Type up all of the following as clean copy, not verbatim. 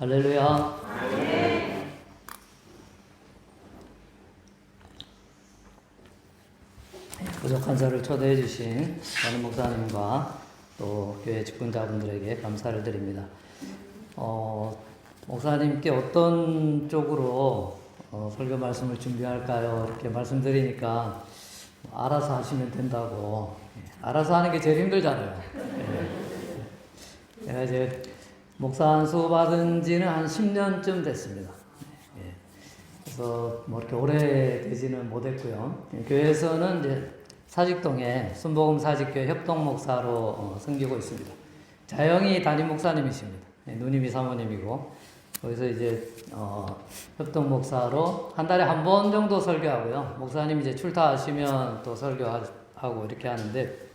할렐루야. 부족한 저를 초대해 주신 다른 목사님과 또 교회 직분자분들에게 감사를 드립니다. 목사님께 어떤 쪽으로 설교 말씀을 준비할까요? 이렇게 말씀드리니까 알아서 하시면 된다고. 알아서 하는 게 제일 힘들잖아요. 제가 이제 목사 안수 받은 지는 한 10년쯤 됐습니다. 그래서 뭐 이렇게 오래 되지는 못했고요. 교회에서는 이제 사직동에 순복음 사직교회 협동 목사로 섬기고 있습니다. 자영이 담임 목사님이십니다. 누님이 사모님이고, 거기서 이제 협동 목사로 한 달에 한 번 정도 설교하고요. 목사님 이제 출타하시면 또 설교하고 이렇게 하는데,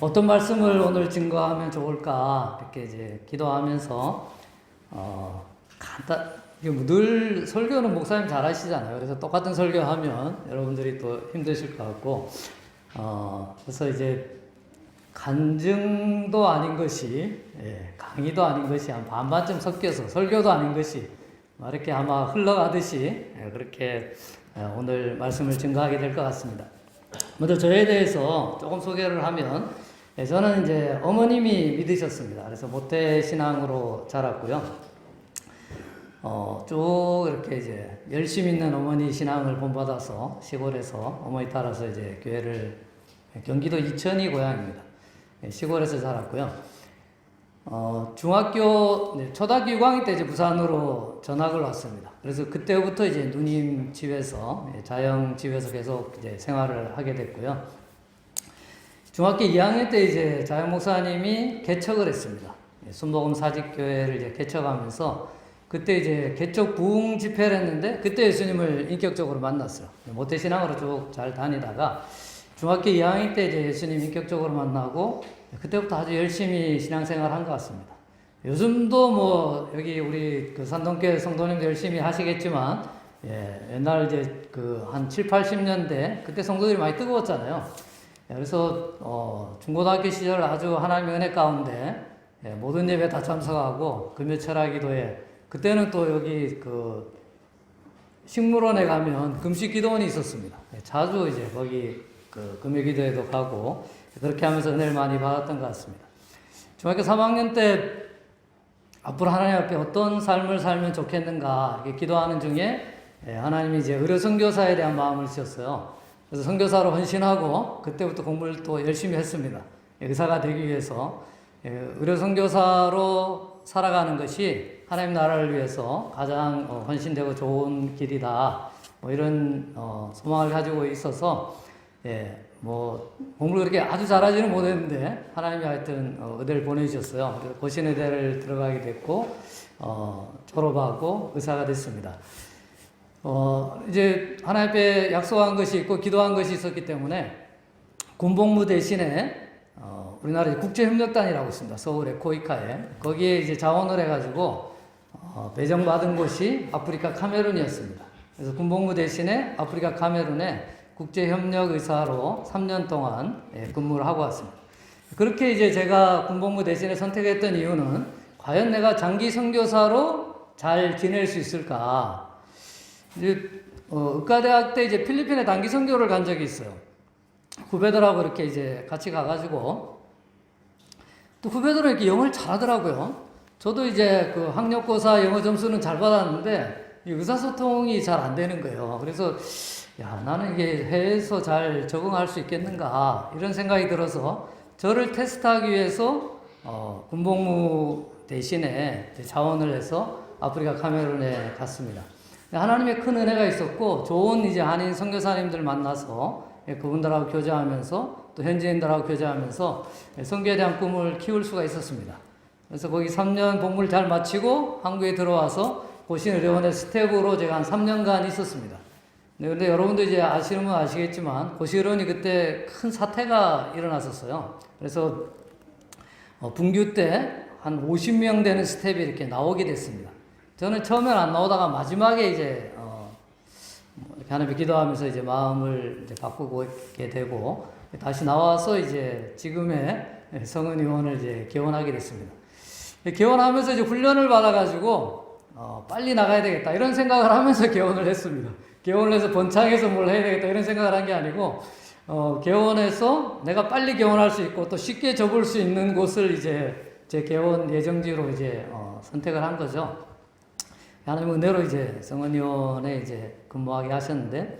어떤 말씀을 오늘 증거하면 좋을까 이렇게 이제 기도하면서 늘 설교는 목사님 잘 하시잖아요. 그래서 똑같은 설교하면 여러분들이 또 힘드실 것 같고, 그래서 이제 간증도 아닌 것이, 강의도 아닌 것이 한 반반쯤 섞여서 설교도 아닌 것이 이렇게 아마 흘러가듯이 그렇게 오늘 말씀을 증거하게 될 것 같습니다. 먼저 저에 대해서 조금 소개를 하면, 저는 이제 어머님이 믿으셨습니다. 그래서 모태신앙으로 자랐고요. 쭉 이렇게 이제 열심 있는 어머니 신앙을 본받아서 시골에서 어머니 따라서 이제 교회를, 경기도 이천이 고향입니다. 시골에서 자랐고요. 초등학교 6학년 때 이제 부산으로 전학을 왔습니다. 그래서 그때부터 이제 누님 집에서, 자영 집에서 계속 이제 생활을 하게 됐고요. 중학교 2학년 때 이제 자영 목사님이 개척을 했습니다. 순복음 사직교회를 이제 개척하면서 그때 이제 개척 부흥 집회를 했는데 그때 예수님을 인격적으로 만났어요. 모태신앙으로 쭉 잘 다니다가 중학교 2학년 때 이제 예수님 인격적으로 만나고 그때부터 아주 열심히 신앙생활 한 것 같습니다. 요즘도 뭐 여기 우리 그 산동교회 성도님들 열심히 하시겠지만, 옛날 이제 그 한 7, 80년대 그때 성도들이 많이 뜨거웠잖아요. 그래서 중고등학교 시절 아주 하나님의 은혜 가운데 모든 예배 다 참석하고 금요 철학 기도회, 그때는 또 여기 그 식물원에 가면 금식 기도원이 있었습니다. 자주 이제 거기 그 금요 기도회도 가고 그렇게 하면서 은혜를 많이 받았던 것 같습니다. 중학교 3학년 때 앞으로 하나님 앞에 어떤 삶을 살면 좋겠는가 이렇게 기도하는 중에 하나님이 이제 의료 선교사에 대한 마음을 주셨어요. 그래서 선교사로 헌신하고 그때부터 공부를 또 열심히 했습니다. 의사가 되기 위해서 의료 선교사로 살아가는 것이 하나님 나라를 위해서 가장 헌신되고 좋은 길이다. 뭐 이런 소망을 가지고 있어서 뭐 공부를 그렇게 아주 잘하지는 못했는데 하나님이 하여튼 의대를 보내주셨어요. 그래서 고신의대를 들어가게 됐고 졸업하고 의사가 됐습니다. 이제 하나님 앞에 약속한 것이 있고 기도한 것이 있었기 때문에 군복무 대신에 우리나라 국제협력단이라고 있습니다. 서울의 코이카에. 거기에 이제 자원을 해가지고 배정받은 곳이 아프리카 카메룬이었습니다. 그래서 군복무 대신에 아프리카 카메룬에 국제협력의사로 3년 동안 근무를 하고 왔습니다. 그렇게 이제 제가 군복무 대신에 선택했던 이유는 과연 내가 장기 선교사로 잘 지낼 수 있을까? 이제 의과대학 때 이제 필리핀에 단기 선교를 간 적이 있어요. 후배들하고 이렇게 이제 같이 가가지고 또 후배들은 이렇게 영어를 잘하더라고요. 저도 이제 그 학력고사 영어 점수는 잘 받았는데 의사소통이 잘 안 되는 거예요. 그래서 나는 이게 해외에서 잘 적응할 수 있겠는가 이런 생각이 들어서 저를 테스트하기 위해서 군복무 대신에 자원을 해서 아프리카 카메룬에 갔습니다. 하나님의 큰 은혜가 있었고 좋은 이제 한인 선교사님들 만나서 그분들하고 교제하면서 또 현지인들하고 교제하면서 선교에 대한 꿈을 키울 수가 있었습니다. 그래서 거기 3년 복무를 잘 마치고 한국에 들어와서 고신의료원의 스텝으로 제가 한 3년간 있었습니다. 근데 여러분도 이제 아시는 분 아시겠지만 고신의료원이 그때 큰 사태가 일어났었어요. 그래서 분규 때 한 50명 되는 스텝이 이렇게 나오게 됐습니다. 저는 처음엔 안 나오다가 마지막에 이제 하나님께 기도하면서 이제 마음을 이제 바꾸게 되고 다시 나와서 이제 지금의 성은 의원을 이제 개원하게 됐습니다. 개원하면서 이제 훈련을 받아가지고 빨리 나가야 되겠다 이런 생각을 하면서 개원을 했습니다. 개원을 해서 번창해서 뭘 해야 되겠다 이런 생각을 한 게 아니고 개원해서 내가 빨리 개원할 수 있고 또 쉽게 접을 수 있는 곳을 이제 제 개원 예정지로 이제 선택을 한 거죠. 하나님 은혜로 이제 성원위원회 이제 근무하게 하셨는데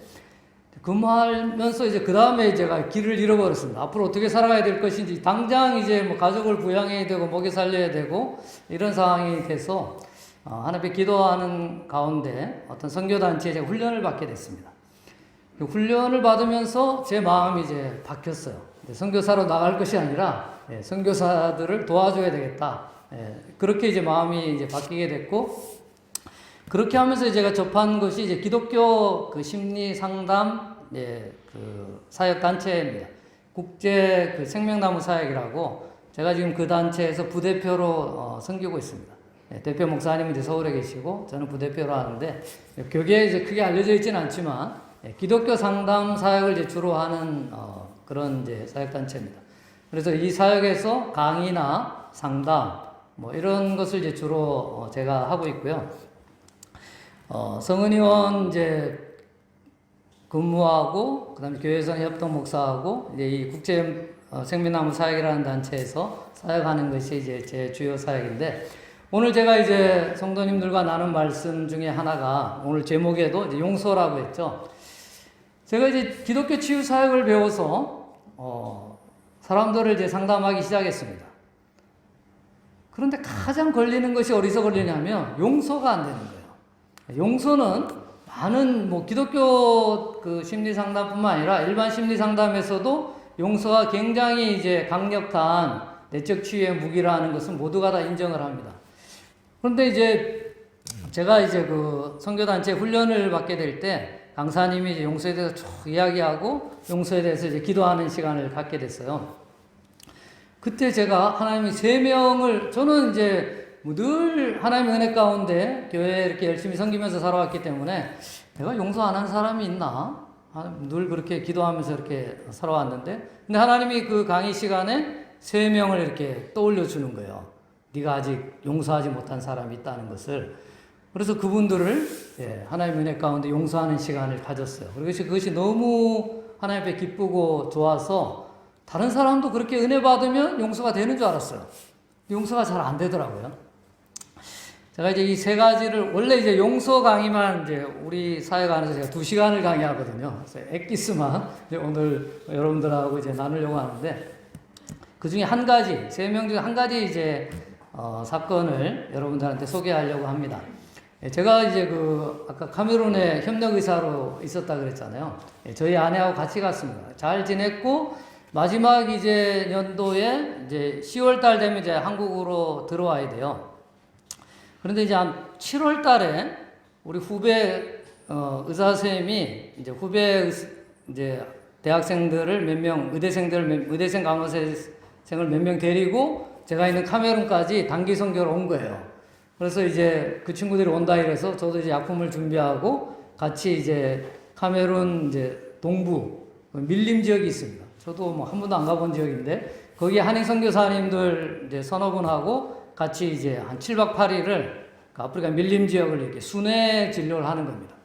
근무하면서 이제 그 다음에 제가 길을 잃어버렸습니다. 앞으로 어떻게 살아가야 될 것인지 당장 이제 뭐 가족을 부양해야 되고 먹여 살려야 되고 이런 상황이 돼서 하나님께 기도하는 가운데 어떤 선교단체에 제가 훈련을 받게 됐습니다. 그 훈련을 받으면서 제 마음이 이제 바뀌었어요. 선교사로 나갈 것이 아니라 선교사들을 도와줘야 되겠다. 그렇게 이제 마음이 이제 바뀌게 됐고 그렇게 하면서 제가 접한 것이 이제 기독교 그 심리 상담 그 사역 단체입니다. 국제 그 생명나무 사역이라고 제가 지금 그 단체에서 부대표로 섬기고 있습니다. 대표 목사님은 이제 서울에 계시고 저는 부대표로 하는데 교계에 이제 크게 알려져 있지는 않지만 기독교 상담 사역을 이제 주로 하는 그런 이제 사역 단체입니다. 그래서 이 사역에서 강의나 상담 뭐 이런 것을 이제 주로 제가 하고 있고요. 성은의원 이제 근무하고 그다음에 교회에서 협동 목사하고 이제 이 국제 생명나무 사역이라는 단체에서 사역하는 것이 이제 제 주요 사역인데 오늘 제가 이제 성도님들과 나눈 말씀 중에 하나가 오늘 제목에도 이제 용서라고 했죠. 제가 이제 기독교 치유 사역을 배워서 사람들을 이제 상담하기 시작했습니다. 그런데 가장 걸리는 것이 어디서 걸리냐면 용서가 안 되는 거예요. 용서는 많은 뭐 기독교 그 심리 상담뿐만 아니라 일반 심리 상담에서도 용서가 굉장히 이제 강력한 내적 치유의 무기라는 것은 모두가 다 인정을 합니다. 그런데 이제 제가 이제 그 선교단체 훈련을 받게 될 때 강사님이 이제 용서에 대해서 쭉 이야기하고 용서에 대해서 이제 기도하는 시간을 갖게 됐어요. 그때 제가 하나님이 3명을 저는 이제 늘 하나님의 은혜 가운데 교회에 이렇게 열심히 섬기면서 살아왔기 때문에 내가 용서 안 하는 사람이 있나? 늘 그렇게 기도하면서 이렇게 살아왔는데 근데 하나님이 그 강의 시간에 3명을 이렇게 떠올려 주는 거예요. 네가 아직 용서하지 못한 사람이 있다는 것을. 그래서 그분들을 하나님의 은혜 가운데 용서하는 시간을 가졌어요. 그것이 너무 하나님 앞에 기쁘고 좋아서 다른 사람도 그렇게 은혜 받으면 용서가 되는 줄 알았어요. 용서가 잘 안 되더라고요. 제가 이제 이 3가지를 원래 이제 용서 강의만 이제 우리 사역 안에서 제가 2시간을 강의하거든요. 그래서 엑기스만 이제 오늘 여러분들하고 이제 나누려고 하는데 그 중에 한 가지 3명 중에 한 가지 이제 사건을 여러분들한테 소개하려고 합니다. 제가 이제 그 아까 카메룬에 협력 의사로 있었다 그랬잖아요. 저희 아내하고 같이 갔습니다. 잘 지냈고 마지막 이제 연도에 이제 10월 달 되면 이제 한국으로 들어와야 돼요. 그런데 이제 한 7월 달에 우리 후배 의사 선생님이 이제 후배 이제 대학생들을 몇 명 의대생 간호사생을 몇 명 데리고 제가 있는 카메룬까지 단기 선교로 온 거예요. 그래서 이제 그 친구들이 온다 이래서 저도 이제 약품을 준비하고 같이 이제 카메룬 이제 동부 밀림 지역이 있습니다. 저도 뭐 한 번도 안 가본 지역인데 거기 한인 선교사님들 이제 서너 분하고 같이 이제 한 7박 8일을 아프리카 밀림 지역을 이렇게 순회 진료를 하는 겁니다.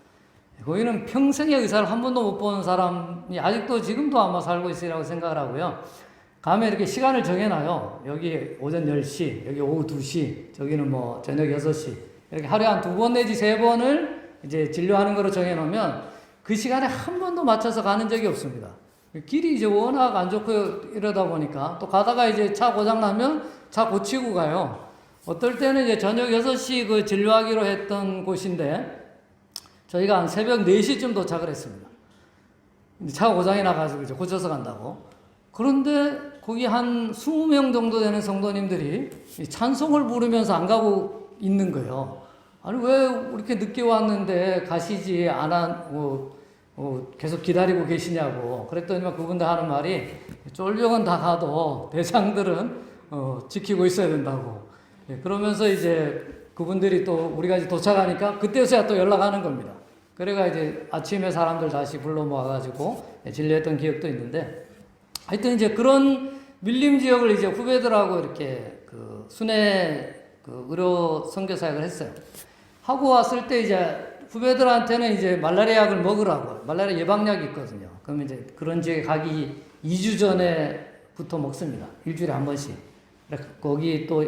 거기는 평생의 의사를 한 번도 못 본 사람이 아직도 지금도 아마 살고 있으리라고 생각을 하고요. 가면 이렇게 시간을 정해놔요. 여기 오전 10시, 여기 오후 2시, 저기는 뭐 저녁 6시. 이렇게 하루에 한 2번 내지 3번을 이제 진료하는 거로 정해놓으면 그 시간에 한 번도 맞춰서 가는 적이 없습니다. 길이 이제 워낙 안 좋고 이러다 보니까 또 가다가 이제 차 고장나면 차 고치고 가요. 어떨 때는 이제 저녁 6시 그 진료하기로 했던 곳인데 저희가 한 새벽 4시쯤 도착을 했습니다. 차가 고장이 나가지고 이제 고쳐서 간다고. 그런데 거기 한 20명 정도 되는 성도님들이 찬송을 부르면서 안 가고 있는 거예요. 아니, 왜 이렇게 늦게 왔는데 가시지 계속 기다리고 계시냐고. 그랬더니 그분들 하는 말이 쫄병은 다 가도 대장들은 지키고 있어야 된다고. 그러면서 이제 그분들이 또 우리가 이제 도착하니까 그때서야 또 연락하는 겁니다. 그래가 이제 아침에 사람들 다시 불러 모아가지고 진료했던 기억도 있는데 하여튼 이제 그런 밀림 지역을 이제 후배들하고 이렇게 그 순회 그 의료 선교 사역을 했어요. 하고 왔을 때 이제 후배들한테는 이제 말라리아 약을 먹으라고, 말라리아 예방약이 있거든요. 그러면 이제 그런 지역에 가기 2주 전에부터 먹습니다. 일주일에 한 번씩. 거기 또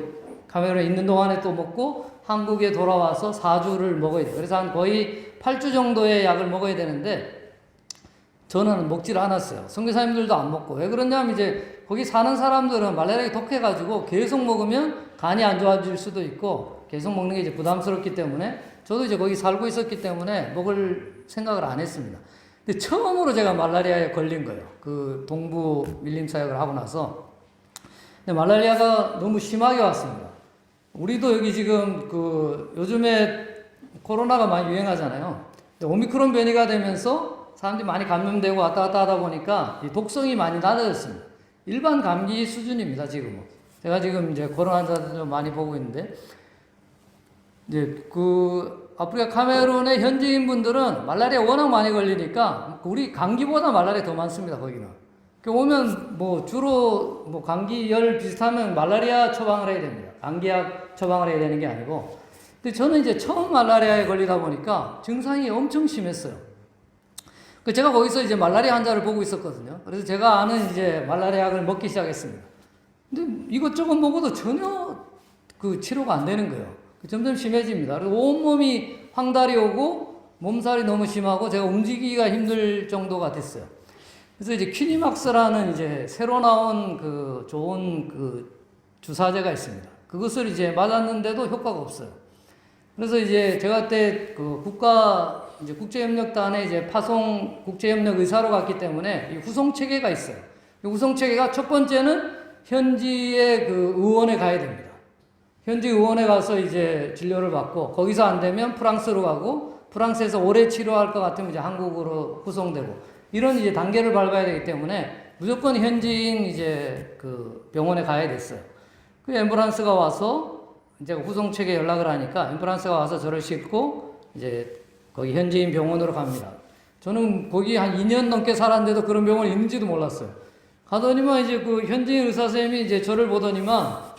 카메룬에 있는 동안에 또 먹고 한국에 돌아와서 4주를 먹어야 돼요. 그래서 한 거의 8주 정도의 약을 먹어야 되는데 저는 먹질 않았어요. 선교사님들도 안 먹고. 왜 그러냐면 이제 거기 사는 사람들은 말라리아가 독해가지고 계속 먹으면 간이 안 좋아질 수도 있고 계속 먹는 게 이제 부담스럽기 때문에 저도 이제 거기 살고 있었기 때문에 먹을 생각을 안 했습니다. 근데 처음으로 제가 말라리아에 걸린 거예요. 그 동부 밀림 사역을 하고 나서. 근데 말라리아가 너무 심하게 왔습니다. 우리도 여기 지금 그 요즘에 코로나가 많이 유행하잖아요. 오미크론 변이가 되면서 사람들이 많이 감염되고 왔다 갔다 하다 보니까 이 독성이 많이 낮아졌습니다. 일반 감기 수준입니다, 지금은. 제가 지금 이제 코로나 환자들 좀 많이 보고 있는데, 이제 그 아프리카 카메룬의 현지인 분들은 말라리아 워낙 많이 걸리니까 우리 감기보다 말라리아 더 많습니다, 거기는. 오면 뭐 주로 뭐 감기 열 비슷하면 말라리아 처방을 해야 됩니다. 감기약 처방을 해야 되는 게 아니고. 근데 저는 이제 처음 말라리아에 걸리다 보니까 증상이 엄청 심했어요. 제가 거기서 이제 말라리아 환자를 보고 있었거든요. 그래서 제가 아는 이제 말라리아 약을 먹기 시작했습니다. 근데 이것저것 먹어도 전혀 그 치료가 안 되는 거예요. 점점 심해집니다. 그래서 온몸이 황달이 오고 몸살이 너무 심하고 제가 움직이기가 힘들 정도가 됐어요. 그래서 이제 퀴니막스라는 이제 새로 나온 그 좋은 그 주사제가 있습니다. 그것을 이제 맞았는데도 효과가 없어요. 그래서 이제 제가 그때 그 이제 국제협력단에 이제 파송 국제협력 의사로 갔기 때문에 이 후송 체계가 있어요. 이 후송 체계가 첫 번째는 현지의 그 의원에 가야 됩니다. 현지 의원에 가서 이제 진료를 받고 거기서 안 되면 프랑스로 가고 프랑스에서 오래 치료할 것 같으면 이제 한국으로 후송되고 이런 이제 단계를 밟아야 되기 때문에 무조건 현지인 이제 그 병원에 가야 됐어요. 그 앰뷸런스가 와서 이제 후송 측에 연락을 하니까 앰뷸런스가 와서 저를 싣고 이제 거기 현지인 병원으로 갑니다. 저는 거기 한 2년 넘게 살았는데도 그런 병원이 있는지도 몰랐어요. 가더니만 이제 그 현지인 의사 선생님이 이제 저를 보더니만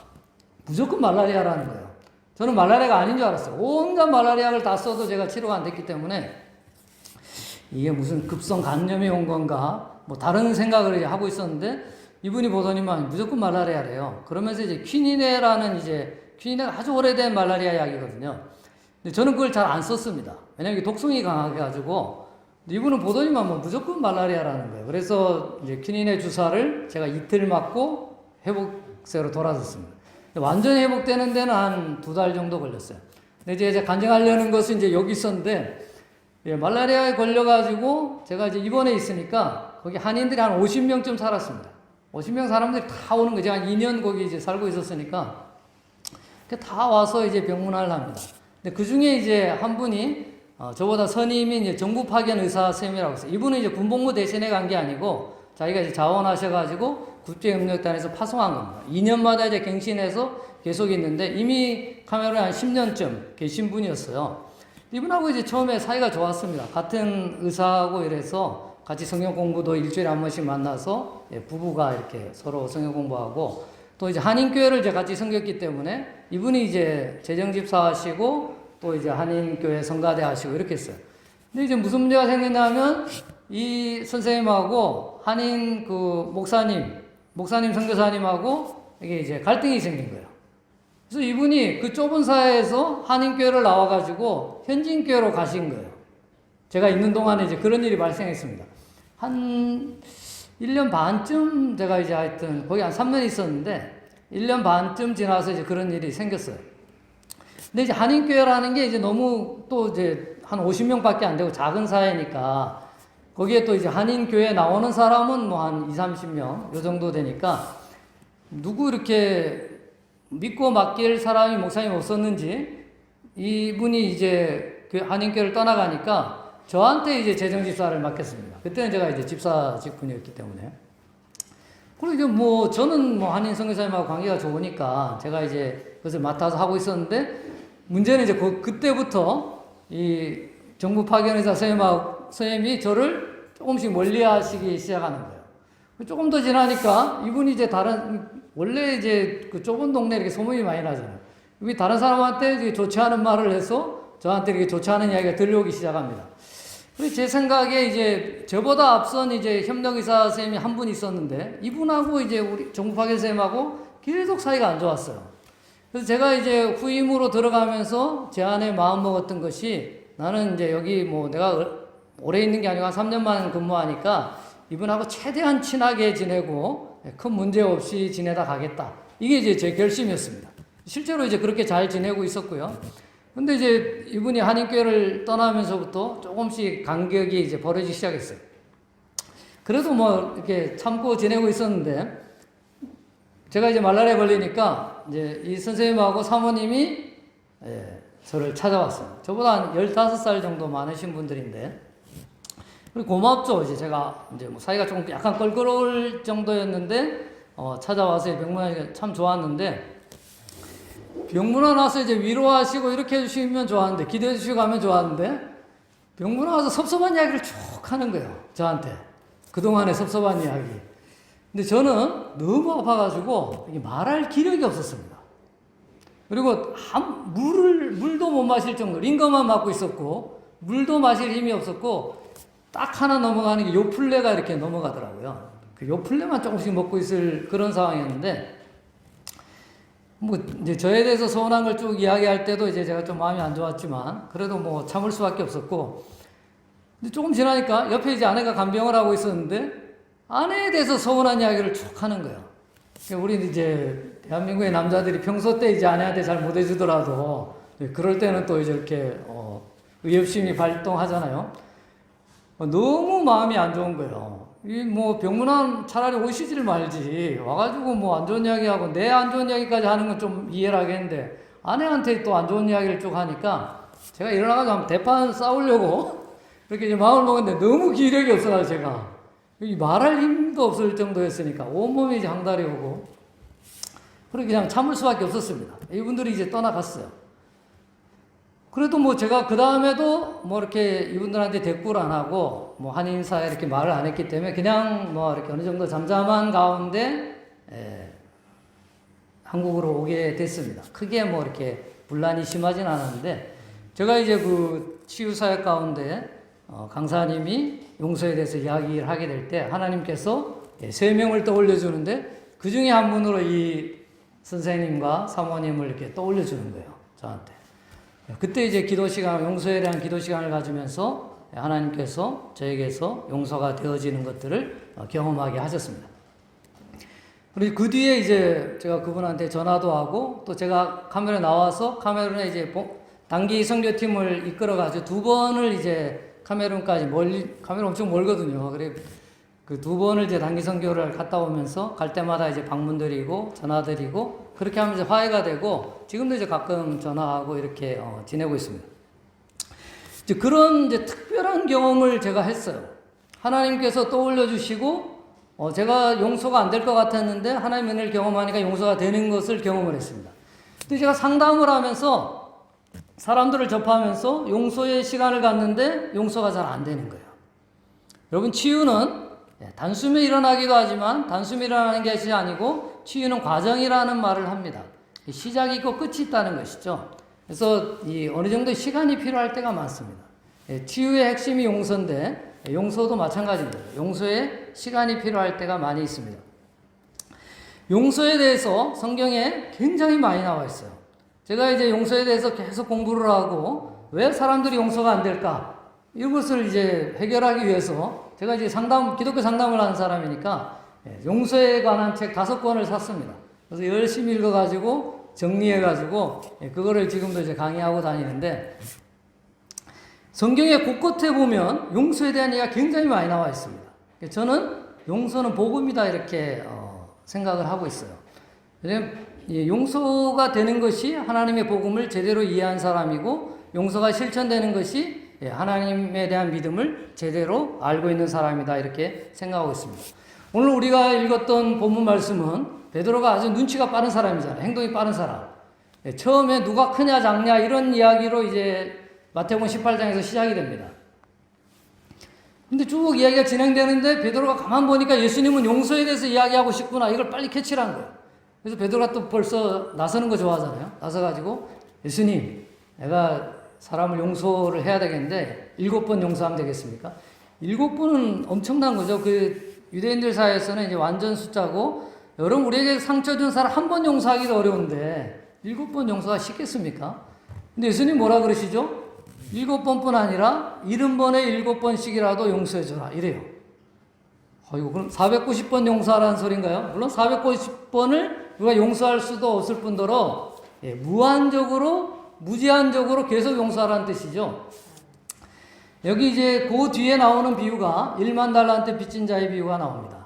무조건 말라리아라는 거예요. 저는 말라리아가 아닌 줄 알았어요. 온갖 말라리아를 다 써도 제가 치료가 안 됐기 때문에 이게 무슨 급성 간염이 온 건가 뭐 다른 생각을 하고 있었는데 이분이 보더니만 무조건 말라리아래요. 그러면서 이제 퀴니네가 아주 오래된 말라리아 약이거든요. 근데 저는 그걸 잘 안 썼습니다. 왜냐면 독성이 강해가지고 이분은 보더니만 뭐 무조건 말라리아라는 거예요. 그래서 이제 퀴니네 주사를 제가 이틀 맞고 회복세로 돌아섰습니다. 완전히 회복되는 데는 한 2달 정도 걸렸어요. 근데 이제 간증하려는 것은 이제 여기 있었는데, 말라리아에 걸려가지고 제가 이제 입원해 있으니까 거기 한인들이 한 50명쯤 살았습니다. 50명 사람들이 다 오는 거죠. 한 2년 거기 이제 살고 있었으니까. 다 와서 이제 병문안을 합니다. 근데 그 중에 이제 한 분이, 저보다 선임인 이제 정부 파견 의사 쌤이라고 했어요. 이분은 이제 군복무 대신에 간 게 아니고 자기가 이제 자원하셔가지고 국제협력단에서 파송한 겁니다. 2년마다 이제 갱신해서 계속 있는데 이미 카메룬에 한 10년쯤 계신 분이었어요. 이분하고 이제 처음에 사이가 좋았습니다. 같은 의사하고 이래서 같이 성경 공부도 일주일에 한 번씩 만나서 부부가 이렇게 서로 성경 공부하고 또 이제 한인교회를 이제 같이 섬겼기 때문에 이분이 이제 재정집사 하시고 또 이제 한인교회 성가대 하시고 이렇게 했어요. 근데 이제 무슨 문제가 생겼냐면 이 선생님하고 한인 그 목사님 선교사님하고 이게 이제 갈등이 생긴 거예요. 그래서 이분이 그 좁은 사회에서 한인교회를 나와가지고 현지인교회로 가신 거예요. 제가 있는 동안에 이제 그런 일이 발생했습니다. 한 1년 반쯤 제가 이제 하여튼 거기 한 3년 있었는데 1년 반쯤 지나서 이제 그런 일이 생겼어요. 근데 이제 한인교회라는 게 이제 너무 또 이제 한 50명밖에 안 되고 작은 사회니까 거기에 또 이제 한인교회 나오는 사람은 뭐 한 20, 30명 요 정도 되니까 누구 이렇게 믿고 맡길 사람이 목사님 없었는지 이분이 이제 그 한인교회를 떠나가니까 저한테 이제 재정집사를 맡겼습니다. 그때는 제가 이제 집사 직분이었기 때문에. 그리고 이제 뭐 저는 뭐 한인 선교사님하고 관계가 좋으니까 제가 이제 그것을 맡아서 하고 있었는데 문제는 이제 그때부터 이 정부 파견의사 선생님이 저를 조금씩 멀리 하시기 시작하는 거예요. 조금 더 지나니까 이분이 이제 원래 이제 그 좁은 동네에 이렇게 소문이 많이 나잖아요. 여기 다른 사람한테 좋지 않은 말을 해서 저한테 이렇게 좋지 않은 이야기가 들려오기 시작합니다. 그래서 제 생각에 이제 저보다 앞선 이제 협력의사 선생님이 한 분 있었는데 이분하고 이제 우리 정부파견 선생님하고 계속 사이가 안 좋았어요. 그래서 제가 이제 후임으로 들어가면서 제 안에 마음 먹었던 것이 나는 이제 여기 뭐 내가 오래 있는 게 아니고 한 3년만 근무하니까 이분하고 최대한 친하게 지내고 큰 문제 없이 지내다 가겠다. 이게 이제 제 결심이었습니다. 실제로 이제 그렇게 잘 지내고 있었고요. 근데 이제 이분이 한인교회를 떠나면서부터 조금씩 간격이 이제 벌어지기 시작했어요. 그래도 뭐 이렇게 참고 지내고 있었는데 제가 이제 말라리아에 걸리니까 이제 이 선생님하고 사모님이 저를 찾아왔어요. 저보다 한 15살 정도 많으신 분들인데 고맙죠. 이제 제가 이제 뭐 사이가 조금 약간 껄끄러울 정도였는데 찾아와서 병문안이 참 좋았는데 병문안 와서 이제 위로하시고 이렇게 해주시면 좋았는데 기도해 주시고 하면 좋았는데 병문안 와서 섭섭한 이야기를 쭉 하는 거예요. 저한테 그동안의 섭섭한 이야기. 근데 저는 너무 아파가지고 말할 기력이 없었습니다. 그리고 물도 못 마실 정도로 링거만 맞고 있었고 물도 마실 힘이 없었고 딱 하나 넘어가는 게 요플레가 이렇게 넘어가더라고요. 그 요플레만 조금씩 먹고 있을 그런 상황이었는데 뭐 이제 저에 대해서 서운한 걸 쭉 이야기할 때도 이제 제가 좀 마음이 안 좋았지만 그래도 뭐 참을 수밖에 없었고 근데 조금 지나니까 옆에 이제 아내가 간병을 하고 있었는데 아내에 대해서 서운한 이야기를 쭉 하는 거예요. 우리 이제 대한민국의 남자들이 평소 때 이제 아내한테 잘 못해주더라도 그럴 때는 또 이제 이렇게 의협심이 발동하잖아요. 너무 마음이 안 좋은 거예요. 이 뭐 병문안 차라리 오시지를 말지 와가지고 뭐 안 좋은 이야기하고 내 안 좋은 이야기까지 하는 건 좀 이해를 하겠는데 아내한테 또 안 좋은 이야기를 쭉 하니까 제가 일어나가지고 한번 대판 싸우려고 그렇게 이제 마음을 먹었는데 너무 기력이 없어가지고 제가 말할 힘도 없을 정도였으니까 온몸이 이제 항달이 오고 그렇게 그냥 참을 수밖에 없었습니다. 이분들이 이제 떠나갔어요. 그래도 뭐 제가 그 다음에도 뭐 이렇게 이분들한테 대꾸를 안 하고 뭐 한인사에 이렇게 말을 안 했기 때문에 그냥 뭐 이렇게 어느 정도 잠잠한 가운데 한국으로 오게 됐습니다. 크게 뭐 이렇게 분란이 심하진 않았는데 제가 이제 그 치유사역 가운데 강사님이 용서에 대해서 이야기를 하게 될 때 하나님께서 3명을 떠올려 주는데 그 중에 한 분으로 이 선생님과 사모님을 이렇게 떠올려 주는 거예요. 저한테. 그때 이제 기도 시간, 용서에 대한 기도 시간을 가지면서 하나님께서 저에게서 용서가 되어지는 것들을 경험하게 하셨습니다. 그리고 그 뒤에 이제 제가 그분한테 전화도 하고 또 제가 카메라에 나와서 카메룬에 이제 단기 선교팀을 이끌어가지고 2번을 이제 카메룬까지 카메룬 엄청 멀거든요. 그래 그 2번을 이제 단기 선교를 갔다 오면서 갈 때마다 이제 방문드리고 전화드리고 그렇게 하면 이제 화해가 되고 지금도 이제 가끔 전화하고 이렇게 지내고 있습니다. 이제 그런 이제 특별한 경험을 제가 했어요. 하나님께서 떠올려 주시고 제가 용서가 안 될 것 같았는데 하나님의 은혜를 경험하니까 용서가 되는 것을 경험을 했습니다. 근데 제가 상담을 하면서 사람들을 접하면서 용서의 시간을 갖는데 용서가 잘 안 되는 거예요. 여러분 치유는 단숨에 일어나기도 하지만 단숨에 일어나는 것이 아니고 치유는 과정이라는 말을 합니다. 시작이 있고 끝이 있다는 것이죠. 그래서 어느 정도 시간이 필요할 때가 많습니다. 치유의 핵심이 용서인데 용서도 마찬가지입니다. 용서에 시간이 필요할 때가 많이 있습니다. 용서에 대해서 성경에 굉장히 많이 나와 있어요. 제가 이제 용서에 대해서 계속 공부를 하고 왜 사람들이 용서가 안 될까? 이것을 이제 해결하기 위해서 제가 이제 기독교 상담을 하는 사람이니까 용서에 관한 책 5권을 샀습니다. 그래서 열심히 읽어가지고 정리해가지고 그거를 지금도 이제 강의하고 다니는데 성경의 곳곳에 보면 용서에 대한 얘기가 굉장히 많이 나와 있습니다. 저는 용서는 복음이다 이렇게 생각을 하고 있어요. 용서가 되는 것이 하나님의 복음을 제대로 이해한 사람이고 용서가 실천되는 것이 하나님에 대한 믿음을 제대로 알고 있는 사람이다 이렇게 생각하고 있습니다. 오늘 우리가 읽었던 본문 말씀은 베드로가 아주 눈치가 빠른 사람이잖아요. 행동이 빠른 사람. 처음에 누가 크냐 작냐 이런 이야기로 이제 마태복음 18장에서 시작이 됩니다. 근데 쭉 이야기가 진행되는데 베드로가 가만 보니까 예수님은 용서에 대해서 이야기하고 싶구나 이걸 빨리 캐치를 한 거예요. 그래서 베드로가 또 벌써 나서는 거 좋아하잖아요. 나서가지고 예수님, 내가 사람을 용서를 해야 되겠는데 7번 용서하면 되겠습니까? 7번은 엄청난 거죠. 그 유대인들 사이에서는 이제 완전 숫자고, 여러분 우리에게 상처 준 사람 한 번 용서하기도 어려운데 7번 용서가 쉽겠습니까? 근데 예수님 뭐라 그러시죠? 7번뿐 아니라 70번에 7번씩이라도 용서해줘라 이래요. 이거 그럼 490번 용서하라는 소린가요? 물론 490번을 누가 용서할 수도 없을 뿐더러 무한적으로 무제한적으로 계속 용서하라는 뜻이죠. 여기 이제 그 뒤에 나오는 비유가 1만 달란트 빚진 자의 비유가 나옵니다.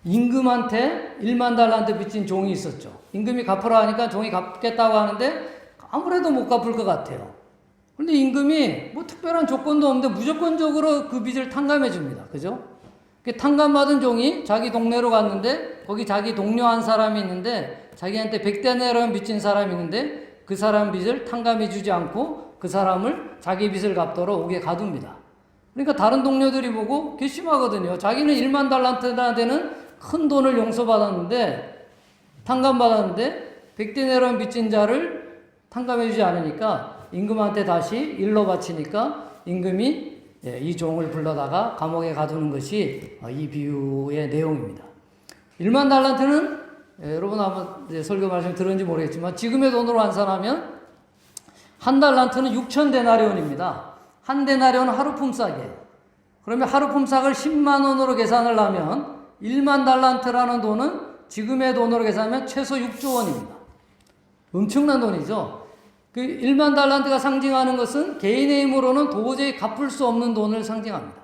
임금한테 1만 달란트 빚진 종이 있었죠. 임금이 갚으라 하니까 종이 갚겠다고 하는데 아무래도 못 갚을 것 같아요. 그런데 임금이 뭐 특별한 조건도 없는데 무조건적으로 그 빚을 탕감해 줍니다. 그죠? 그 탕감받은 종이 자기 동네로 갔는데 거기 자기 동료 한 사람이 있는데 자기한테 100데나리온 빚진 사람이 있는데 그 사람 빚을 탕감해 주지 않고 그 사람을 자기 빚을 갚도록 옥에 가둡니다. 그러니까 다른 동료들이 보고 괘씸하거든요. 자기는 1만 달란트나 되는 큰 돈을 용서받았는데 탕감받았는데 100데나리온 빚진 자를 탕감해 주지 않으니까 임금한테 다시 일로 바치니까 임금이 이 종을 불러다가 감옥에 가두는 것이 이 비유의 내용입니다. 1만 달란트는 여러분 아마 설교 말씀 들었는지 모르겠지만 지금의 돈으로 환산하면 한 달란트는 6천 데나리온입니다. 한 데나리온은 하루 품삯이에요. 그러면 하루 품삯을 10만 원으로 계산을 하면 1만 달란트라는 돈은 지금의 돈으로 계산하면 최소 6조 원입니다. 엄청난 돈이죠. 그 1만 달란트가 상징하는 것은 개인의 힘으로는 도저히 갚을 수 없는 돈을 상징합니다.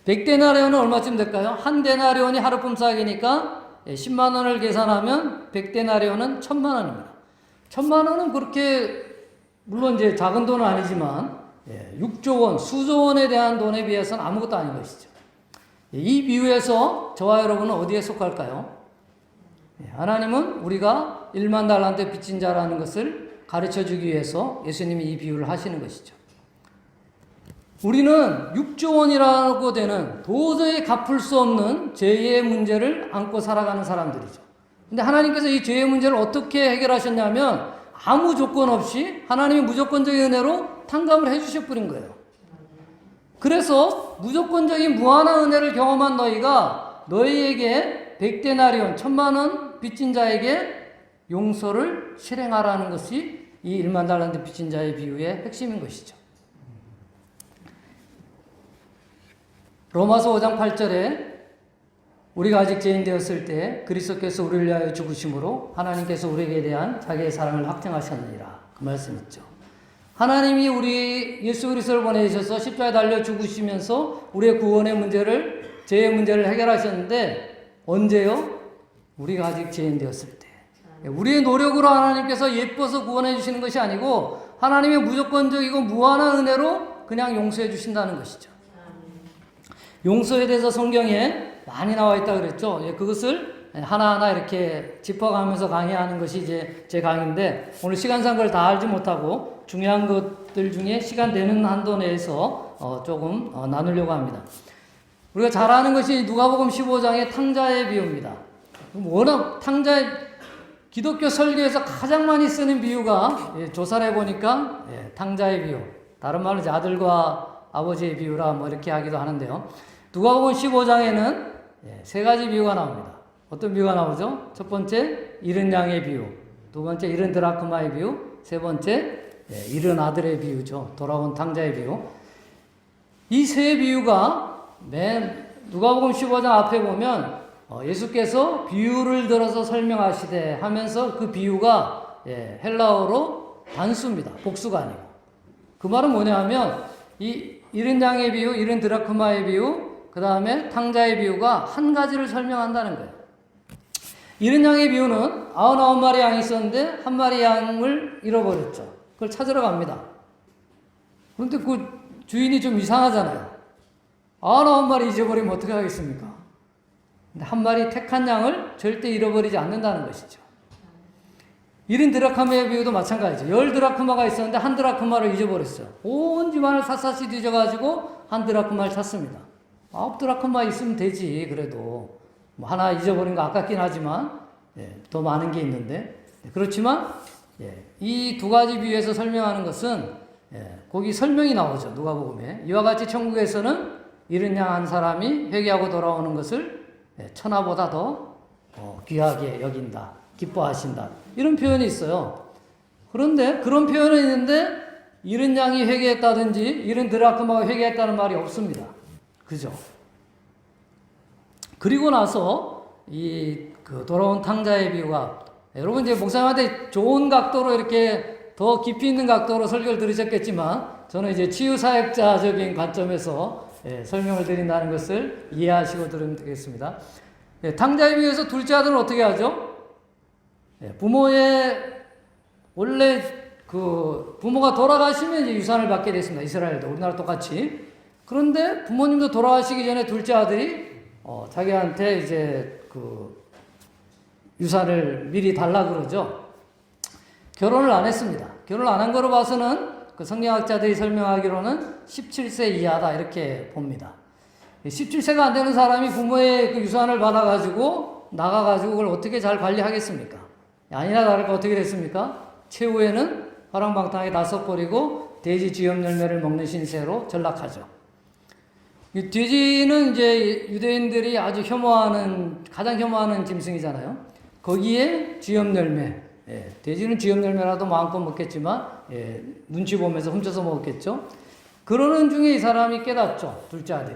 100데나리온은 얼마쯤 될까요? 한 데나리온이 하루 품삯이니까 10만 원을 계산하면 100데나리온은 1000만 원입니다. 1000만 원은 그렇게 물론 이제 작은 돈은 아니지만 6조 원, 수조 원에 대한 돈에 비해서는 아무것도 아닌 것이죠. 이 비유에서 저와 여러분은 어디에 속할까요? 하나님은 우리가 1만 달란트 빚진 자라는 것을 가르쳐 주기 위해서 예수님이 이 비유를 하시는 것이죠. 우리는 6조 원이라고 되는 도저히 갚을 수 없는 죄의 문제를 안고 살아가는 사람들이죠. 근데 하나님께서 이 죄의 문제를 어떻게 해결하셨냐면 아무 조건 없이 하나님이 무조건적인 은혜로 탕감을 해주셔 버린 거예요. 그래서 무조건적인 무한한 은혜를 경험한 너희가 너희에게 100데나리온 1000만 원 빚진 자에게 용서를 실행하라는 것이 이 1만 달란트 빚진 자의 비유의 핵심인 것이죠. 로마서 5장 8절에 우리가 아직 죄인 되었을 때 그리스도께서 우리를 위하여 죽으심으로 하나님께서 우리에게 대한 자기의 사랑을 확증하셨느니라. 그 말씀 있죠. 하나님이 우리 예수 그리스도를 보내주셔서 십자가에 달려 죽으시면서 우리의 구원의 문제를, 죄의 문제를 해결하셨는데 언제요? 우리가 아직 죄인 되었을 때. 우리의 노력으로 하나님께서 예뻐서 구원해 주시는 것이 아니고 하나님의 무조건적이고 무한한 은혜로 그냥 용서해 주신다는 것이죠. 용서에 대해서 성경에 많이 나와 있다 그랬죠. 그것을 하나하나 이렇게 짚어가면서 강의하는 것이 이제 제 강의인데 오늘 시간상 그걸 다 알지 못하고 중요한 것들 중에 시간 되는 한도 내에서 조금 나누려고 합니다. 우리가 잘 아는 것이 누가복음 15장의 탕자의 비유입니다. 워낙 기독교 설교에서 가장 많이 쓰는 비유가 조사를 해보니까 탕자의 비유, 다른 말로 아들과 아버지의 비유라 뭐 이렇게 하기도 하는데요. 누가복음 15장에는 세 가지 비유가 나옵니다. 어떤 비유가 나오죠? 첫 번째, 잃은 양의 비유. 두 번째, 잃은 드라크마의 비유. 세 번째, 잃은 아들의 비유죠. 돌아온 탕자의 비유. 이 세 비유가 맨 누가복음 15장 앞에 보면 예수께서 비유를 들어서 설명하시되 하면서 그 비유가 헬라어로 단수입니다. 복수가 아니고. 그 말은 뭐냐 하면 이 잃은 양의 비유, 잃은 드라크마의 비유, 그 다음에 탕자의 비유가 한 가지를 설명한다는 거예요. 잃은 양의 비유는 99마리 양이 있었는데 한 마리 양을 잃어버렸죠. 그걸 찾으러 갑니다. 그런데 그 주인이 좀 이상하잖아요. 99마리 잊어버리면 어떻게 하겠습니까? 근데 한 마리 택한 양을 절대 잃어버리지 않는다는 것이죠. 잃은 드라크마의 비유도 마찬가지죠. 10 드라크마가 있었는데 한 드라크마를 잊어버렸어요. 온 집안을 샅샅이 뒤져가지고 한 드라크마를 찾습니다. 9 드라크마 있으면 되지, 그래도. 뭐 하나 잊어버린 거 아깝긴 하지만 더 많은 게 있는데 그렇지만 이 두 가지 비유에서 설명하는 것은 거기 설명이 나오죠. 누가복음에 이와 같이 천국에서는 잃은 양 한 사람이 회개하고 돌아오는 것을 천하보다 더 귀하게 여긴다, 기뻐하신다 이런 표현이 있어요. 그런데 그런 표현은 있는데 잃은 양이 회개했다든지 잃은 드라크마가 회개했다는 말이 없습니다. 그죠? 그리고 나서 그 돌아온 탕자의 비유가 여러분 이제 목사님한테 좋은 각도로 이렇게 더 깊이 있는 각도로 설교를 들으셨겠지만 저는 이제 치유사역자적인 관점에서 설명을 드린다는 것을 이해하시고 들으면 되겠습니다. 탕자의 비유에서 둘째 아들은 어떻게 하죠? 부모의 원래 그 부모가 돌아가시면 이제 유산을 받게 됐습니다. 이스라엘도 우리나라 똑같이. 그런데 부모님도 돌아가시기 전에 둘째 아들이 자기한테 이제 그 유산을 미리 달라 그러죠. 결혼을 안 했습니다. 결혼을 안 한 거로 봐서는 그 성경학자들이 설명하기로는 17세 이하다 이렇게 봅니다. 17세가 안 되는 사람이 부모의 그 유산을 받아가지고 나가가지고 그걸 어떻게 잘 관리하겠습니까? 아니나 다를까 어떻게 됐습니까? 최후에는 화랑방탕하게 다 써버리고 돼지 쥐염 열매를 먹는 신세로 전락하죠. 이 돼지는 이제 유대인들이 아주 가장 혐오하는 짐승이잖아요. 거기에 쥐염 열매, 돼지는 쥐염 열매라도 마음껏 먹겠지만, 눈치 보면서 훔쳐서 먹었겠죠. 그러는 중에 이 사람이 깨닫죠. 둘째 아들이.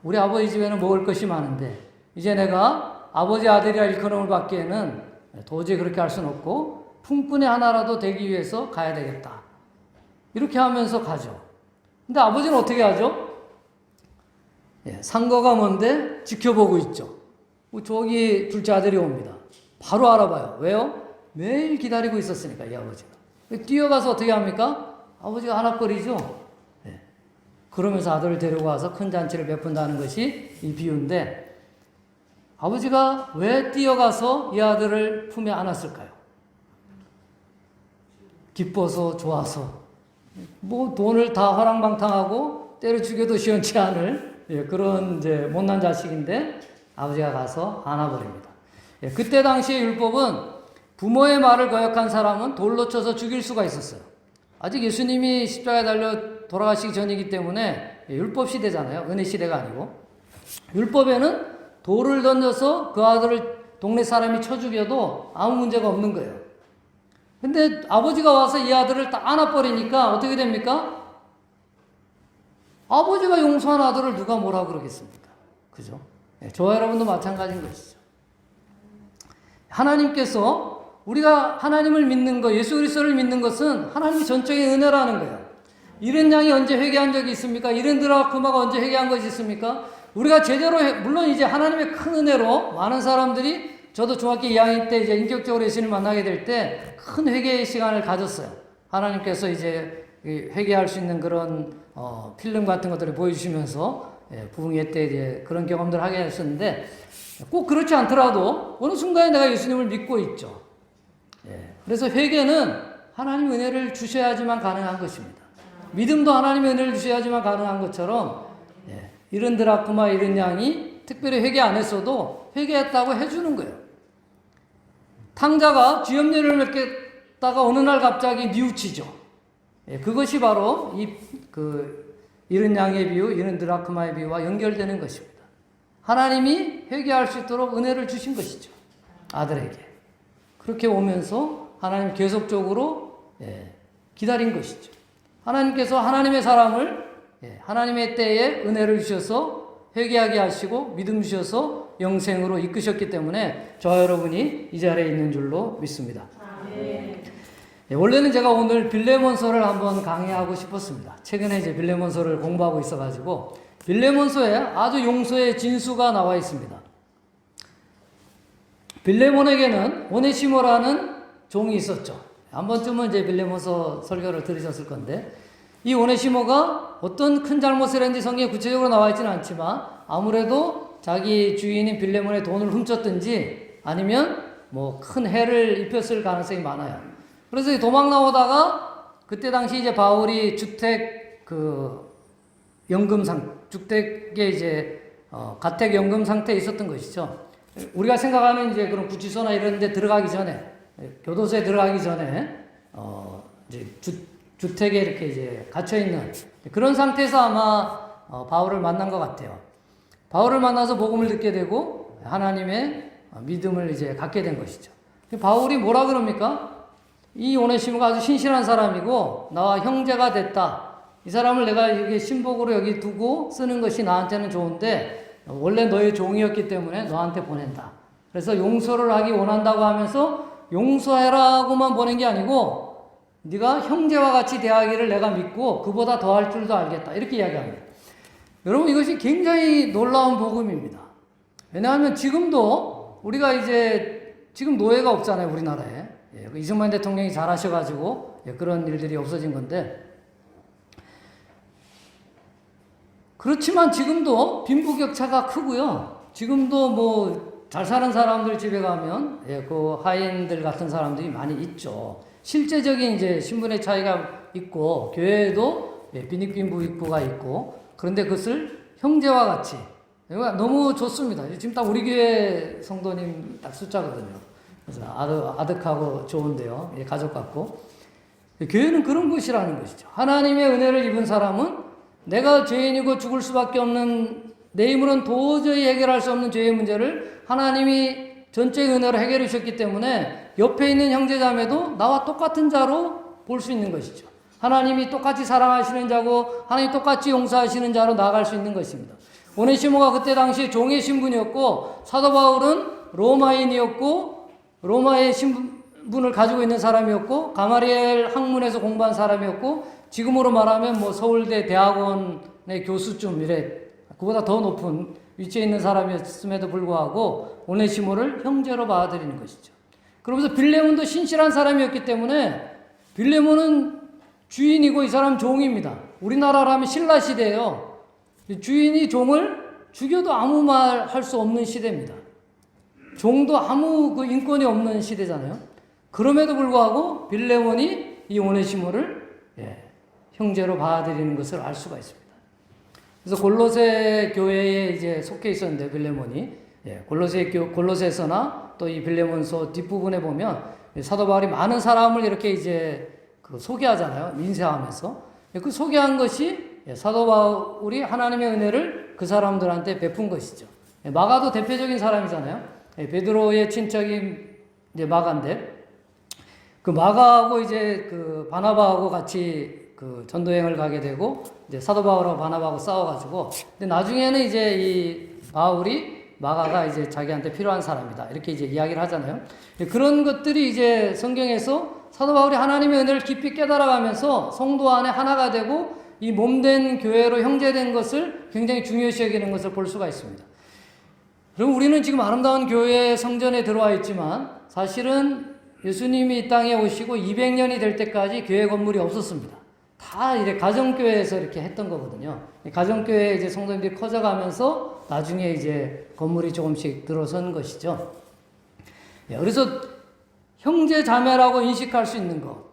우리 아버지 집에는 먹을 것이 많은데, 이제 내가 아버지 아들이라 일컬음을 받기에는 도저히 그렇게 할 수는 없고, 품꾼의 하나라도 되기 위해서 가야 되겠다. 이렇게 하면서 가죠. 근데 아버지는 어떻게 하죠? 상거가 뭔데 지켜보고 있죠. 저기 둘째 아들이 옵니다. 바로 알아봐요. 왜요? 매일 기다리고 있었으니까 이 아버지가. 뛰어가서 어떻게 합니까? 아버지가 하나거리죠. 그러면서 아들을 데리고 와서 큰 잔치를 베푼다는 것이 이 비유인데 아버지가 왜 뛰어가서 이 아들을 품에 안았을까요? 기뻐서 좋아서 뭐 돈을 다 화랑방탕하고 때려 죽여도 시원치 않을 그런 이제 못난 자식인데 아버지가 가서 안아버립니다. 그때 당시의 율법은 부모의 말을 거역한 사람은 돌로 쳐서 죽일 수가 있었어요. 아직 예수님이 십자가에 달려 돌아가시기 전이기 때문에 율법 시대잖아요. 은혜 시대가 아니고. 율법에는 돌을 던져서 그 아들을 동네 사람이 쳐 죽여도 아무 문제가 없는 거예요. 근데 아버지가 와서 이 아들을 딱 안아버리니까 어떻게 됩니까? 아버지가 용서한 아들을 누가 뭐라 그러겠습니까? 그죠? 저와 여러분도 마찬가지인 것이죠. 하나님께서 우리가 하나님을 믿는 것, 예수 그리스도를 믿는 것은 하나님의 전적인 은혜라는 거예요. 이런 양이 언제 회개한 적이 있습니까? 이런 드라크마가 언제 회개한 것이 있습니까? 우리가 제대로 물론 이제 하나님의 큰 은혜로 많은 사람들이 저도 중학교 2학년 때 이제 인격적으로 예수님을 만나게 될 때 큰 회개의 시간을 가졌어요. 하나님께서 이제 회개할 수 있는 그런 필름 같은 것들을 보여주시면서 부흥회 때 이제 그런 경험들을 하게 하셨는데 꼭 그렇지 않더라도 어느 순간에 내가 예수님을 믿고 있죠. 그래서 회개는 하나님의 은혜를 주셔야지만 가능한 것입니다. 믿음도 하나님의 은혜를 주셔야지만 가능한 것처럼 이런 드라크마 이런 양이 특별히 회개 안 했어도 회개했다고 해주는 거예요. 탕자가 쥐염려를 맺겠다가 어느 날 갑자기 뉘우치죠. 그것이 바로 이런 양의 비유, 이런 드라크마의 비유와 연결되는 것입니다. 하나님이 회개할 수 있도록 은혜를 주신 것이죠. 아들에게. 그렇게 오면서 하나님 계속적으로 기다린 것이죠. 하나님께서 하나님의 사람을 하나님의 때에 은혜를 주셔서 회개하게 하시고 믿음 주셔서 영생으로 이끄셨기 때문에 저와 여러분이 이 자리에 있는 줄로 믿습니다. 원래는 제가 오늘 빌레몬서를 한번 강의하고 싶었습니다. 최근에 이제 빌레몬서를 공부하고 있어가지고 빌레몬서에 아주 용서의 진수가 나와 있습니다. 빌레몬에게는 오네시모라는 종이 있었죠. 한 번쯤은 이제 빌레몬서 설교를 들으셨을 건데 이 오네시모가 어떤 큰 잘못을 했는지 성경에 구체적으로 나와 있지는 않지만 아무래도 자기 주인인 빌레몬의 돈을 훔쳤든지 아니면 뭐 큰 해를 입혔을 가능성이 많아요. 그래서 도망 나오다가 그때 당시 이제 바울이 주택 주택에 이제 가택연금 상태에 있었던 것이죠. 우리가 생각하는 이제 그런 구치소나 이런 데 들어가기 전에, 교도소에 들어가기 전에, 이제 주택에 이렇게 이제 갇혀있는 그런 상태에서 아마 바울을 만난 것 같아요. 바울을 만나서 복음을 듣게 되고 하나님의 믿음을 이제 갖게 된 것이죠. 바울이 뭐라 그럽니까? 이 오네시모가 아주 신실한 사람이고 나와 형제가 됐다. 이 사람을 내가 이게 신복으로 여기 두고 쓰는 것이 나한테는 좋은데 원래 너의 종이었기 때문에 너한테 보낸다. 그래서 용서를 하기 원한다고 하면서 용서해라고만 보낸 게 아니고 네가 형제와 같이 대하기를 내가 믿고 그보다 더 할 줄도 알겠다. 이렇게 이야기합니다. 여러분 이것이 굉장히 놀라운 복음입니다. 왜냐하면 지금도 우리가 이제 지금 노예가 없잖아요. 우리나라에. 이승만 대통령이 잘하셔가지고 그런 일들이 없어진 건데 그렇지만 지금도 빈부격차가 크고요. 지금도 뭐 잘 사는 사람들 집에 가면 그 하인들 같은 사람들이 많이 있죠. 실제적인 이제 신분의 차이가 있고 교회에도 빈익빈부익부가 있고 그런데 그것을 형제와 같이 너무 좋습니다. 지금 딱 우리 교회 성도님 딱 숫자거든요. 그래서 아득하고 좋은데요. 가족 같고 교회는 그런 곳이라는 것이죠. 하나님의 은혜를 입은 사람은 내가 죄인이고 죽을 수밖에 없는 내 힘으로는 도저히 해결할 수 없는 죄의 문제를 하나님이 전적인 은혜로 해결해 주셨기 때문에 옆에 있는 형제자매도 나와 똑같은 자로 볼 수 있는 것이죠. 하나님이 똑같이 사랑하시는 자고 하나님이 똑같이 용서하시는 자로 나아갈 수 있는 것입니다. 오네시모가 그때 당시에 종의 신분이었고 사도 바울은 로마인이었고 로마의 신분을 가지고 있는 사람이었고 가마리엘 학문에서 공부한 사람이었고 지금으로 말하면 뭐 서울대 대학원의 교수쯤 이래 그보다 더 높은 위치에 있는 사람이었음에도 불구하고 오네시모를 형제로 받아들이는 것이죠. 그러면서 빌레몬도 신실한 사람이었기 때문에 빌레몬은 주인이고 이 사람 종입니다. 우리나라로 하면 신라 시대예요. 주인이 종을 죽여도 아무 말 할 수 없는 시대입니다. 종도 아무 그 인권이 없는 시대잖아요. 그럼에도 불구하고 빌레몬이 이 오네시모를 형제로 받아들이는 것을 알 수가 있습니다. 그래서 골로새 교회에 이제 속해 있었는데 빌레몬이 골로새서나 또 이 빌레몬서 뒷부분에 보면 사도 바울이 많은 사람을 이렇게 이제 소개하잖아요. 민세하면서 그 소개한 것이 사도 바울이 하나님의 은혜를 그 사람들한테 베푼 것이죠. 마가도 대표적인 사람이잖아요. 베드로의 친척인 이제 마가인데 그 마가하고 이제 그 바나바하고 같이 그 전도여행을 가게 되고 이제 사도 바울하고 바나바하고 싸워가지고 근데 나중에는 이제 이 바울이 마가가 이제 자기한테 필요한 사람이다 이렇게 이제 이야기를 하잖아요. 그런 것들이 이제 성경에서 사도 바울이 하나님의 은혜를 깊이 깨달아가면서 성도 안에 하나가 되고 이 몸된 교회로 형제된 것을 굉장히 중요시 여기는 것을 볼 수가 있습니다. 그럼 우리는 지금 아름다운 교회 성전에 들어와 있지만 사실은 예수님이 이 땅에 오시고 200년이 될 때까지 교회 건물이 없었습니다. 다 이제 가정교회에서 이렇게 했던 거거든요. 가정교회 이제 성도님들이 커져가면서 나중에 이제 건물이 조금씩 들어선 것이죠. 그래서 형제 자매라고 인식할 수 있는 것.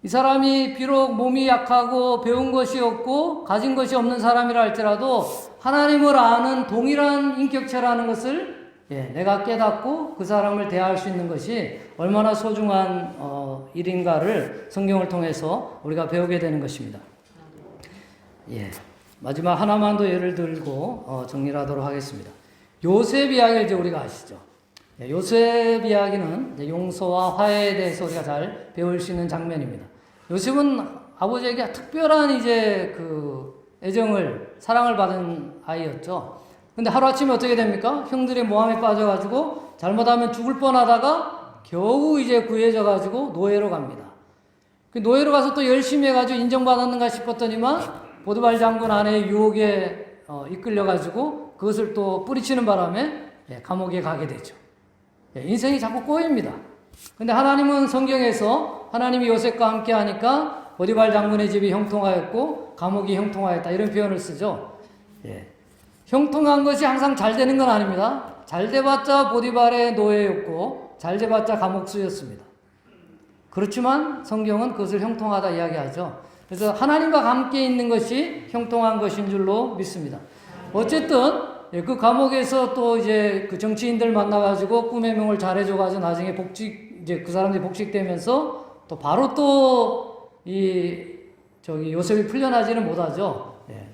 이 사람이 비록 몸이 약하고 배운 것이 없고 가진 것이 없는 사람이라 할지라도 하나님을 아는 동일한 인격체라는 것을 내가 깨닫고 그 사람을 대할 수 있는 것이 얼마나 소중한 일인가를 성경을 통해서 우리가 배우게 되는 것입니다. 마지막 하나만 더 예를 들고 정리를 하도록 하겠습니다. 요셉 이야기를 이제 우리가 아시죠? 요셉 이야기는 용서와 화해에 대해서 우리가 잘 배울 수 있는 장면입니다. 요셉은 아버지에게 특별한 이제 그 애정을, 사랑을 받은 아이였죠. 근데 하루아침에 어떻게 됩니까? 형들의 모함에 빠져가지고 잘못하면 죽을 뻔하다가 겨우 이제 구해져가지고 노예로 갑니다. 그 노예로 가서 또 열심히 해가지고 인정받았는가 싶었더니만 보드발 장군 아내의 유혹에 이끌려가지고 그것을 또 뿌리치는 바람에 감옥에 가게 되죠. 인생이 자꾸 꼬입니다. 근데 하나님은 성경에서 하나님이 요셉과 함께 하니까 보디발 장군의 집이 형통하였고 감옥이 형통하였다 이런 표현을 쓰죠. 형통한 것이 항상 잘 되는 건 아닙니다. 잘 돼봤자 보디발의 노예였고 잘 돼봤자 감옥수였습니다. 그렇지만 성경은 그것을 형통하다 이야기하죠. 그래서 하나님과 함께 있는 것이 형통한 것인 줄로 믿습니다. 어쨌든 그 감옥에서 또 이제 그 정치인들 만나가지고 꿈의 명을 잘해줘가지고 나중에 이제 그 사람들이 복직되면서 또 바로 또 요셉이 풀려나지는 못하죠.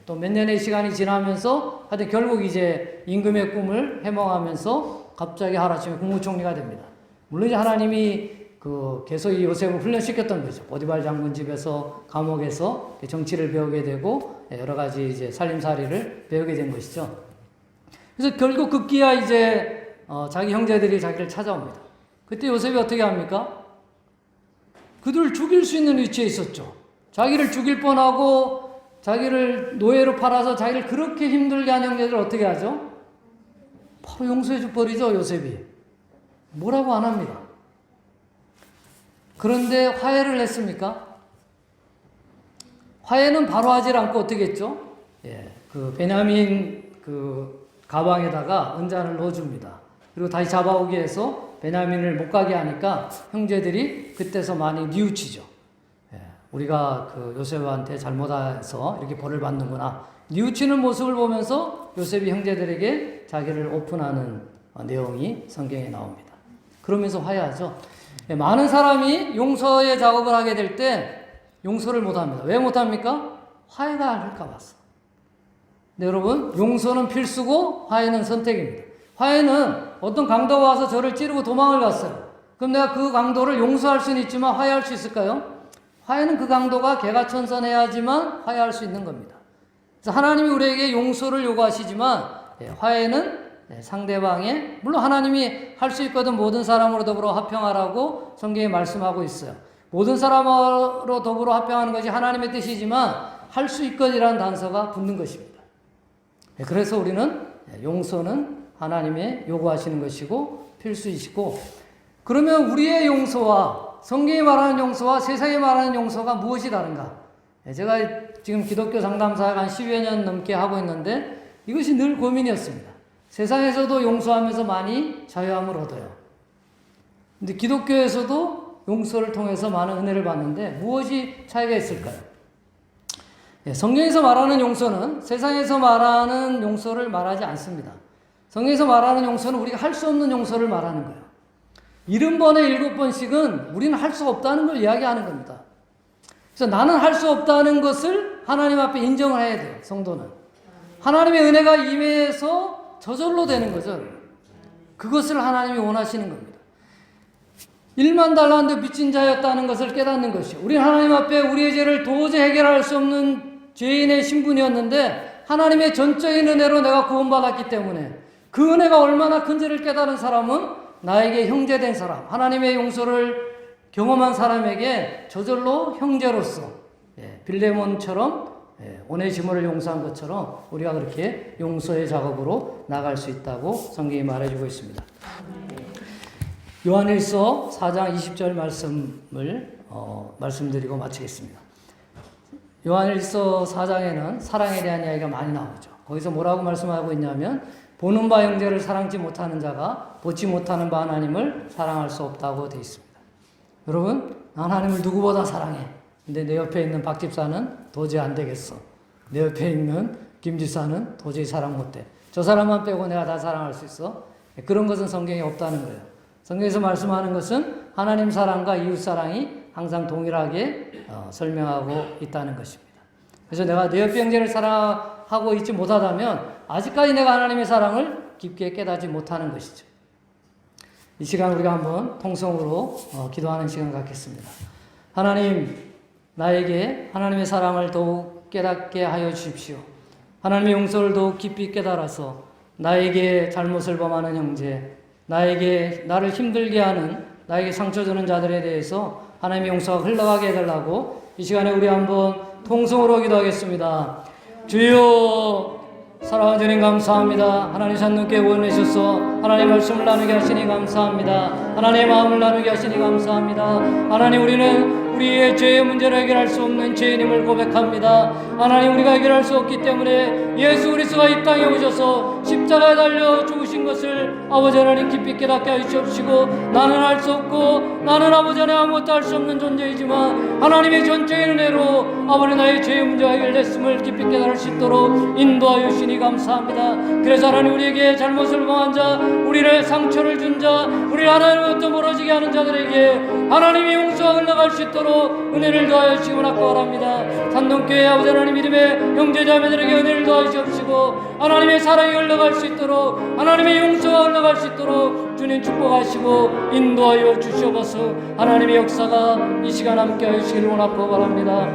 또 몇 년의 시간이 지나면서 하여튼 결국 이제 임금의 꿈을 해몽하면서 갑자기 하루아침에 국무총리가 됩니다. 물론 이제 하나님이 계속 이 요셉을 훈련시켰던 거죠. 보디발 장군 집에서 감옥에서 정치를 배우게 되고 여러 가지 이제 살림살이를 배우게 된 것이죠. 그래서 결국 급기야 이제 자기 형제들이 자기를 찾아옵니다. 그때 요셉이 어떻게 합니까? 그들을 죽일 수 있는 위치에 있었죠. 자기를 죽일 뻔하고 자기를 노예로 팔아서 자기를 그렇게 힘들게 한 형제들을 어떻게 하죠? 바로 용서해 줘 버리죠, 요셉이. 뭐라고 안 합니다. 그런데 화해를 했습니까? 화해는 바로 하질 않고 어떻게 했죠? 그 베냐민 가방에다가 은잔을 넣어줍니다. 그리고 다시 잡아오기 위해서 베냐민을 못 가게 하니까 형제들이 그때서 많이 뉘우치죠. 우리가 요셉한테 잘못해서 이렇게 벌을 받는구나. 뉘우치는 모습을 보면서 요셉이 형제들에게 자기를 오픈하는 내용이 성경에 나옵니다. 그러면서 화해하죠. 많은 사람이 용서의 작업을 하게 될 때 용서를 못합니다. 왜 못합니까? 화해가 할까 봐서. 네, 여러분, 용서는 필수고 화해는 선택입니다. 화해는 어떤 강도가 와서 저를 찌르고 도망을 갔어요. 그럼 내가 그 강도를 용서할 수는 있지만 화해할 수 있을까요? 화해는 그 강도가 개가천선해야지만 화해할 수 있는 겁니다. 그래서 하나님이 우리에게 용서를 요구하시지만 화해는 상대방의, 물론 하나님이 할 수 있거든 모든 사람으로 더불어 화평하라고 성경에 말씀하고 있어요. 모든 사람으로 더불어 화평하는 것이 하나님의 뜻이지만 할 수 있거든이라는 단서가 붙는 것입니다. 그래서 우리는 용서는 하나님의 요구하시는 것이고 필수이시고, 그러면 우리의 용서와 성경이 말하는 용서와 세상이 말하는 용서가 무엇이 다른가? 제가 지금 기독교 상담사를 한 10여 년 넘게 하고 있는데 이것이 늘 고민이었습니다. 세상에서도 용서하면서 많이 자유함을 얻어요. 근데 기독교에서도 용서를 통해서 많은 은혜를 받는데 무엇이 차이가 있을까요? 성경에서 말하는 용서는 세상에서 말하는 용서를 말하지 않습니다. 성경에서 말하는 용서는 우리가 할 수 없는 용서를 말하는 거예요. 70번에 7번씩은 우리는 할 수 없다는 걸 이야기하는 겁니다. 그래서 나는 할 수 없다는 것을 하나님 앞에 인정을 해야 돼요, 성도는. 하나님의 은혜가 임해서 저절로 되는 거죠. 그것을 하나님이 원하시는 겁니다. 1만 달란트 빚진 자였다는 것을 깨닫는 것이요. 우리는 하나님 앞에 우리의 죄를 도저히 해결할 수 없는 죄인의 신분이었는데 하나님의 전적인 은혜로 내가 구원받았기 때문에 그 은혜가 얼마나 큰지를 깨달은 사람은 나에게 형제된 사람, 하나님의 용서를 경험한 사람에게 저절로 형제로서 빌레몬처럼 오네시모를 용서한 것처럼 우리가 그렇게 용서의 작업으로 나갈 수 있다고 성경이 말해주고 있습니다. 요한일서 4장 20절 말씀을 말씀드리고 마치겠습니다. 요한일서 4장에는 사랑에 대한 이야기가 많이 나오죠. 거기서 뭐라고 말씀하고 있냐면 보는 바 형제를 사랑지 못하는 자가 보지 못하는 바 하나님을 사랑할 수 없다고 되어 있습니다. 여러분, 하나님을 누구보다 사랑해. 근데 내 옆에 있는 박 집사는 도저히 안 되겠어. 내 옆에 있는 김 집사는 도저히 사랑 못해. 저 사람만 빼고 내가 다 사랑할 수 있어. 그런 것은 성경에 없다는 거예요. 성경에서 말씀하는 것은 하나님 사랑과 이웃 사랑이 항상 동일하게 설명하고 있다는 것입니다. 그래서 내가 내 옆에 형제를 사랑하고 있지 못하다면 아직까지 내가 하나님의 사랑을 깊게 깨닫지 못하는 것이죠. 이 시간 우리가 한번 통성으로 기도하는 시간 갖겠습니다. 하나님, 나에게 하나님의 사랑을 더욱 깨닫게 하여 주십시오. 하나님의 용서를 더욱 깊이 깨달아서 나에게 잘못을 범하는 형제, 나를 힘들게 하는, 나에게 상처 주는 자들에 대해서 하나님의 용서가 흘러가게 해달라고 이 시간에 우리 한번 통성으로 기도하겠습니다. 주여, 사랑하는 주님 감사합니다. 하나님 산눈께 보내셔서 하나님 말씀을 나누게 하시니 감사합니다. 하나님의 마음을 나누게 하시니 감사합니다. 하나님, 우리는 우리의 죄의 문제를 해결할 수 없는 죄인임을 고백합니다. 하나님, 우리가 해결할 수 없기 때문에 예수 그리스도가 이 땅에 오셔서 십자가에 달려 죽으신 것을 아버지 하나님 깊이 깨닫게 하시옵시고, 나는 할 수 없고 나는 아버지 하나님 아무것도 할 수 없는 존재이지만 하나님의 전적인 은혜로 아버지 나의 죄의 문제가 해결됐음을 깊이 깨달을 수 있도록 인도하여 주시니 감사합니다. 그래서 하나님, 우리에게 잘못을 범한 자, 우리를 상처를 준 자, 우리를 하나님으로부터 멀어지게 하는 자들에게 하나님의 용서가 흘러갈 수 있도록 은혜를 더하여 주시기 원합니다. 산동교회 아버지 하나님 이름의 형제자매들에게 은혜를 더하여 주옵시고, 하나님의 사랑이 흘러갈 수 있도록, 하나님의 용서가 흘러갈 수 있도록 주님 축복하시고 인도하여 주시옵소서. 하나님의 역사가 이 시간 함께하여 주시기를 원하고 바랍니다.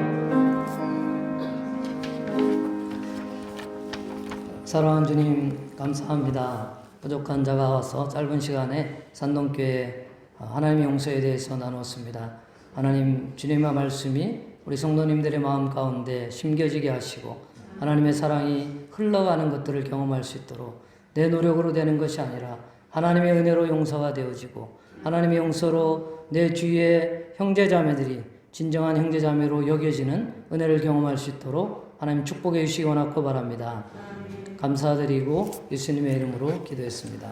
사랑하는 주님, 감사합니다. 부족한 자가 와서 짧은 시간에 산동교회 하나님의 용서에 대해서 나누었습니다. 하나님, 주님의 말씀이 우리 성도님들의 마음 가운데 심겨지게 하시고 하나님의 사랑이 흘러가는 것들을 경험할 수 있도록, 내 노력으로 되는 것이 아니라 하나님의 은혜로 용서가 되어지고 하나님의 용서로 내 주위의 형제자매들이 진정한 형제자매로 여겨지는 은혜를 경험할 수 있도록 하나님 축복해 주시기 원하고 바랍니다. 감사드리고 예수님의 이름으로 기도했습니다.